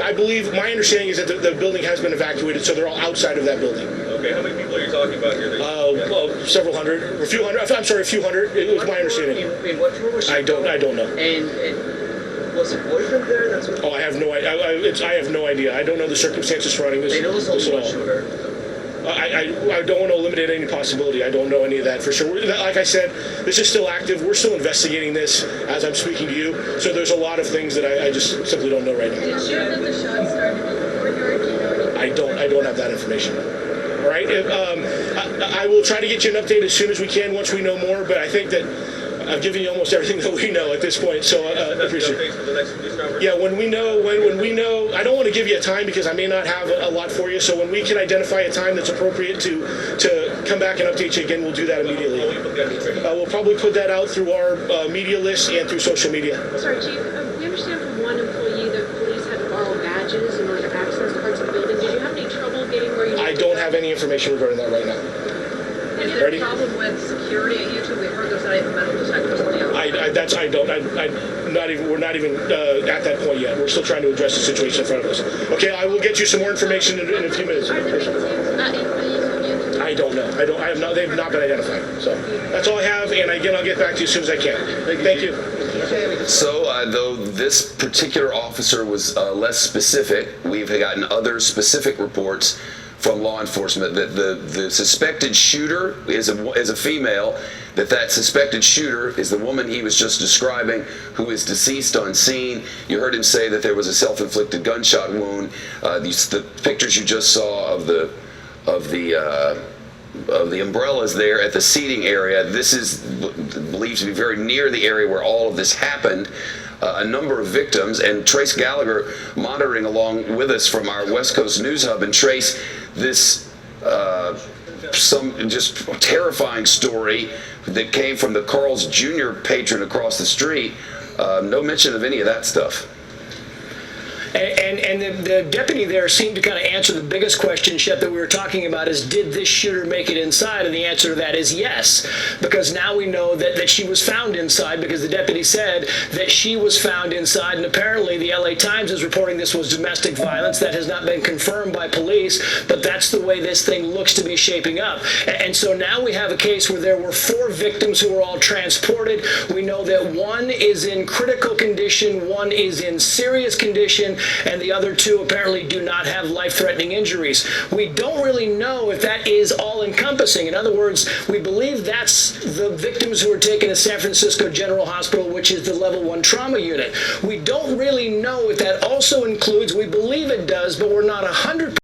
I believe. My understanding is that the building has been evacuated, so they're all outside of that building. Okay, how many people are you talking about here? Well, several hundred, or a few hundred. I'm sorry, a few hundred. It was my understanding. In what room was she? I don't know. And was her boyfriend there? That's what. Oh, I have no idea. I have no idea. I don't know the circumstances surrounding this. They know there's only one shooter. I don't want to eliminate any possibility. I don't know any of that for sure. Like I said, this is still active. We're still investigating this as I'm speaking to you. So there's a lot of things that I just simply don't know right now. Did you know that the shots started in the courtyard? I don't have that information. All right. I will try to get you an update as soon as we can once we know more. But I think that I've given you almost everything that we know at this point. So I appreciate it. Yeah, when we know, I don't want to give you a time because I may not have a lot for you. So when we can identify a time that's appropriate to come back and update you again, we'll do that immediately. We'll probably put that out through our media list and through social media. Sorry, Chief. We understand from one employee that police had to borrow badges in order to access parts of the building. Did you have any trouble getting where you? I don't have any information regarding that right now. Is there a problem with security at YouTube? We heard there's not even metal detectors on the outside. We're not even at that point yet. We're still trying to address the situation in front of us. Okay, I will get you some more information in a few minutes. I don't know. I have not. They've not been identified. So that's all I have. And again, I'll get back to you as soon as I can. Thank you. So, though this particular officer was less specific, we've gotten other specific reports from law enforcement that the suspected shooter is a female, that suspected shooter is the woman he was just describing, who is deceased on scene. You heard him say that there was a self-inflicted gunshot wound. The pictures you just saw of the umbrellas there at the seating area, this is believed to be very near the area where all of this happened. A number of victims, and Trace Gallagher monitoring along with us from our West Coast News Hub. And Trace, this some just terrifying story that came from the Carl's Jr. patron across the street. No mention of any of that stuff. And the deputy there seemed to kind of answer the biggest question, Shep, that we were talking about is, did this shooter make it inside? And the answer to that is yes, because now we know that she was found inside, because the deputy said that she was found inside, and apparently the LA Times is reporting this was domestic violence. That has not been confirmed by police, but that's the way this thing looks to be shaping up. And so now we have a case where there were 4 victims who were all transported. We know that one is in critical condition, one is in serious condition, and the other 2 apparently do not have life-threatening injuries. We don't really know if that is all-encompassing. In other words, we believe that's the victims who were taken to San Francisco General Hospital, which is the level 1 trauma unit. We don't really know if that also includes, we believe it does, but we're not 100%